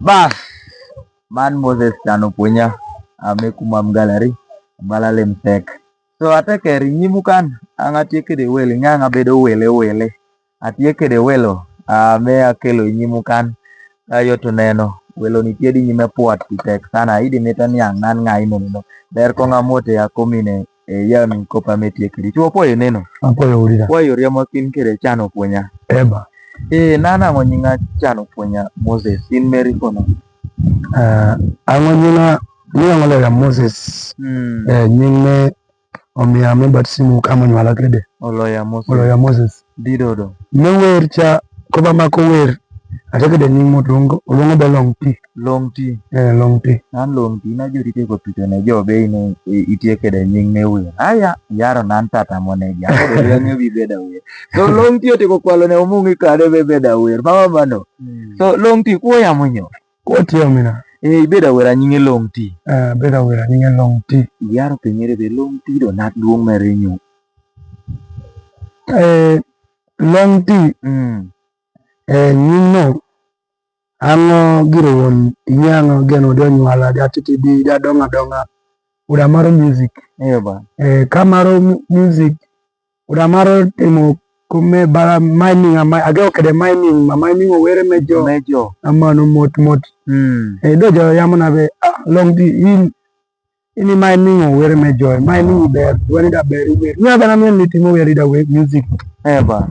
Bas, man Moses Chano punya amekumam gallery balale mtek. So atake rinyimu kan ang'atieke de wele ng'ang'a bedo wele atieke de welo ame akelo nyimu kan ayo to neno welo nitie di nyime puat tek sana idi mita niang' nan ng'ai no der ko ng'amote akomine yami kopa metieke di chuo poyo neno apoyo urida poyo riamo kin kere Chano punya eba nana ngonyinga Chano punya Moses in meri kono angonyinga niangole ya Moses nyingne omia me batsimu kama nywala kede Oloya Moses didodo mewer cha koba mako wer atakede nyingmo tungo ulongo be long ti long ti nan long ti na jorite ko pito ne jobe ine itieke de nyingne wer aya yaro nan tata monegi akodo yanyo bi beda wer so long ti otiko kwalo ne omungi kade be beda wer mama mano so long ti ko ya munyo ko tiyo mina beda wer anyinge long ti beda wer anyinge long ti yaro penyere be long ti do nat duong merenyo long ti nyingno ango giro won yango geno do nywala jatiti di donga uda maro music eba kamaro music uda maro timo kume bara mining ageo kede mining were mejo amano mot dojo yamuna be long di ini mining were mejo mining be woni da be ni bana men ni timo were da music eba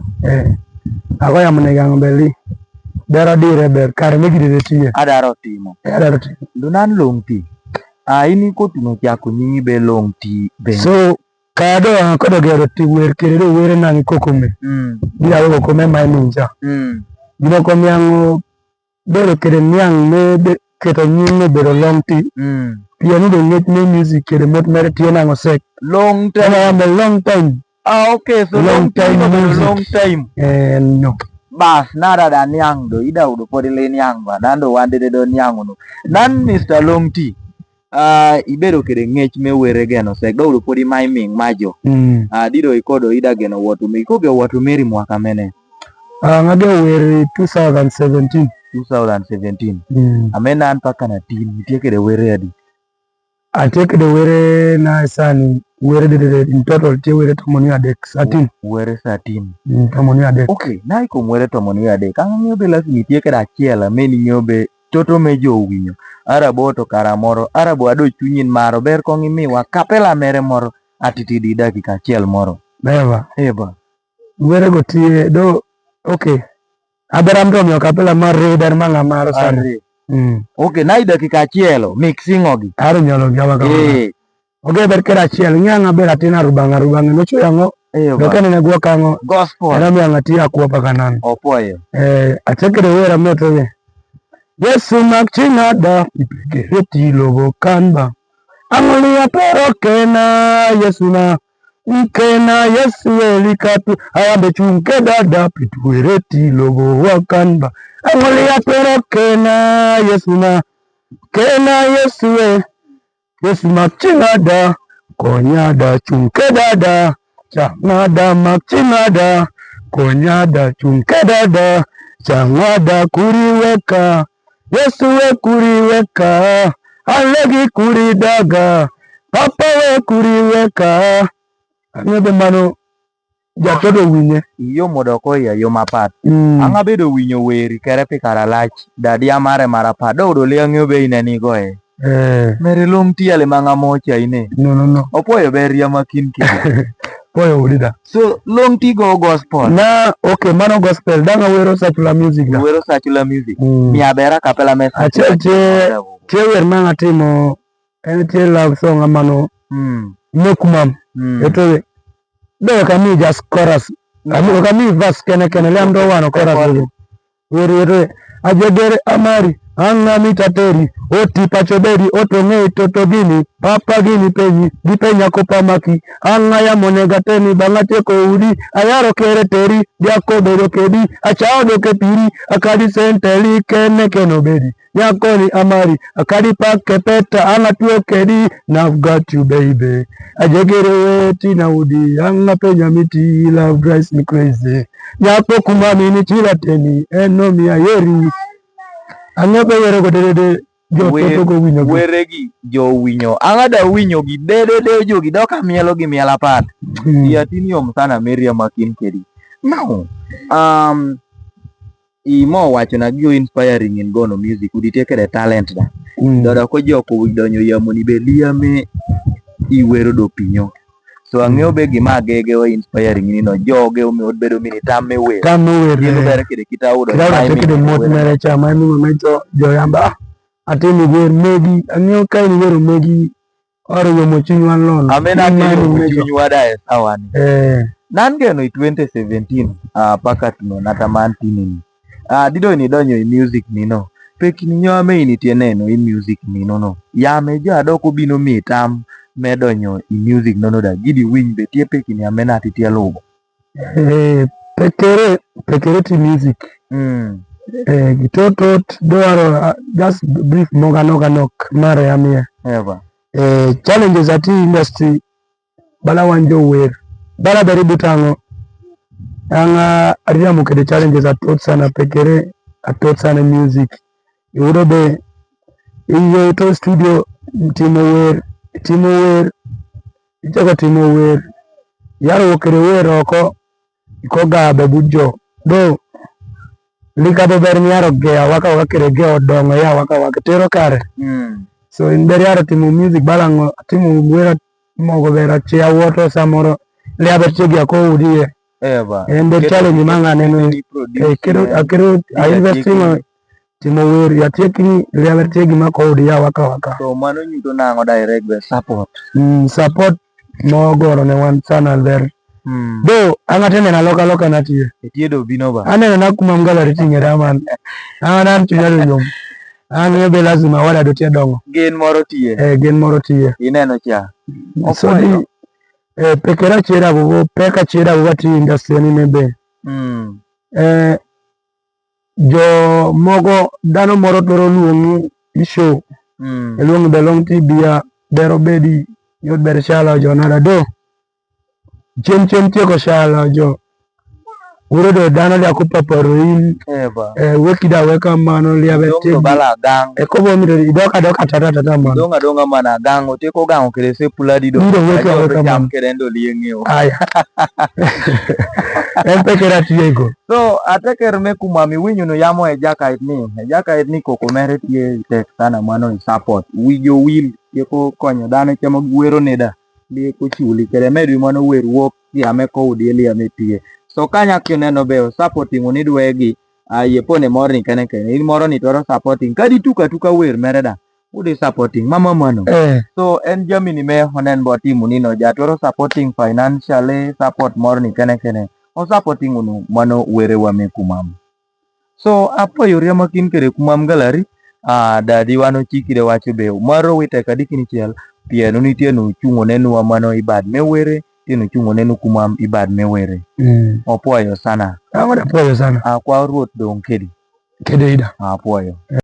ago yamuna gango beli dara dire ber kare megide de tiye adaro timo dunan long ti ini ko tino jako nyingi be long ti be so kado kodo gero ti wer kere wer nang kokome dia wo kokome mining ja dino ko miango bero kere nyang me de keto nyingi bero long ti piano de net me music kere mot mere tiena ngo sek long time okay so long time no bas nada da nyang do ida udo podile nyang ba dando wande do nyang no nan Mr. Long T ibedo kede ngech me were geno sek do udo podi mining majo dido ikodo ida geno watu me ikoge watu meri mwaka mene ngade were 2017 amena anpaka na team tieke de were adi ateke de were na sani were de in total te were tomoni adek 13 were 13 tomoni adek okay na iko were tomoni adek ang'yo be lazima tieke da chiela meni nyobe toto mejo winyo arabo to karamoro arabo ado chunyin maro ber ko ngimiwa kapela mere moro atitidi dakika chiel moro eba were go tie do okay aberam to mio kapela mar reder manga maro sare okay na dakika chielo mixing ogi aro nyalo jawa ka okay ber kera chiel nyanga ber atina rubanga no choyango dokane ne gwo kango gospel era mi angati akwa pakanan opoyo atekere wera moto Yesu makchinada ipigeti logo kanba angoli apero kena Yesu na nkena Yesu elikatu ayambe chunke dada pituereti logo wakanba angoli apero kena Yesu na kena Yesu Yesu makchinada konyada chunke dada changada makchinada konyada chunke dada changada kuriweka Yesu we kuriweka alegi kuridaga papa we kuriweka angebe mano jatodo winye iyo modoko ya yo mapat anga bedo winyo weri kere pikara lach dadi amare marapa do le angyo be ineni goe mere long tiale manga mocha ine no opoyo beria makin poyo udida so long ti go gospel na okay mano gospel danga wero secular music mi abera kapela mesa ache wer manga timo ente love song amano mekumam eto do kami just chorus kami verse kene lamdo wano chorus were ajegere amari anga mitateri oti pachoberi otonge toto gini papa gini penyi dipenya kopa maki anga ya monegateni bangate ko udi ayaro kere teri diako dodo kedi achao do kepiri akadi senteli kene kenobedi yakoni amari akadi pake peta anga tuo kedi now I've got you baby ajegere weti na udi anga penya miti love drives me crazy nyapo kumami ni chila teni eno mi ayeri Ang'e be were go dede jo toto go winyo gi. Were gi jo winyo. Ang'ada winyo gi dede jo gi doka mielo gi miela pat. Ya tiniom sana Miriam Makin kedi. Now, imo wacho na gio inspiring in gono music. Udite kede talent da. Doda ko joko donyo yamoni be liame iwero do pinyo. So ang'eyo be gima gege o inspiring ni no joge o meod bedo mini tamme wer. Tamme wer. Kendo bere kede kita udo. Kida kede mot mere chama ni momento jo yamba. Atini wer megi ang'eyo kai ni wer megi oro yo mochinywa lon. Amena kero mochinywa da sawani. Nangeno 2017 paka tuno nataman tinini. Dido ni donyo i music ni no. Pek ni nyame ini tieneno i music ni no. Yame jadoko bino mitam medonyo i music no da. Gidi wing be tie pek ni amena titia logo. Pekere ti music. Gitotot doaro just brief moganok mare yamie. Eva. Challenges ati industry bala wanjo wer. Bala beri butango. Anga ariamu kede challenges atot sana pekere atot sana music. Yuro be iyo to studio timo wer ijaga timo wer yaro wokere wer oko ikoga bebujo do lika do ber yaro ge waka kere ge odongo ya waka tero kare. So in ber yaro timo music balango timo wer mogo bera chia woto samoro le aberchegi ako udie. Eva. And the challenge manga neno akero investing timo wer ya tekni le aberchegi mako udie waka. So mano nyuto nango direct be support. Support mogoro ne wan sana there. Do angatene na loka na tie. Etiedo bino ba. Anene na kuma mgalari tingera man. Angana tunyalo nyom. Ang'e be lazima wada do tie dongo. Gen moro tie. Gen moro tie. Ineno cha. So di pekera chira go peka chira go ti industry ni mebe. Jo mogo dano moro toro luongu isho. Luongu belong ti bia bero bedi yod ber shala jo nada do. Chen tieko shala jo. Uro do dano li akupa paroin. Eva. Wekida weka mano li abete. Dongo bala gang. Kobo miro idoka tata mano. Donga mana gang. Oteko gang kere se puladi do. Miro weka jam kere ndo liengeo. Aya. Pekera tiego. So ateker me kumami winyo no yamo ejaka itni koko mere tie tek sana mano support. Wijo will yeko konyo dano chamo gwero neda. Li ko chuli kere medu mano wer wok yame ko udili yame tie. So kanya kineno be supporting unidwegi yepone morning kene in moro ni toro supporting kadi tuka wer mereda udi supporting mama mano. So en jamini me honen bo timu nino ja toro supporting financially support morning kene o supporting unu mano were wa me kumam. So apo yoria makin kere kumam galari dadi wano chikire wacho be maro wite kadikini chiel pienu nitie no chungo nenu mano ibad me were tino chungo nenu kumam ibad me were. Opuayo sana. Apuayo sana. Kwa ruot dong kedi. Kedi ida. Apuayo.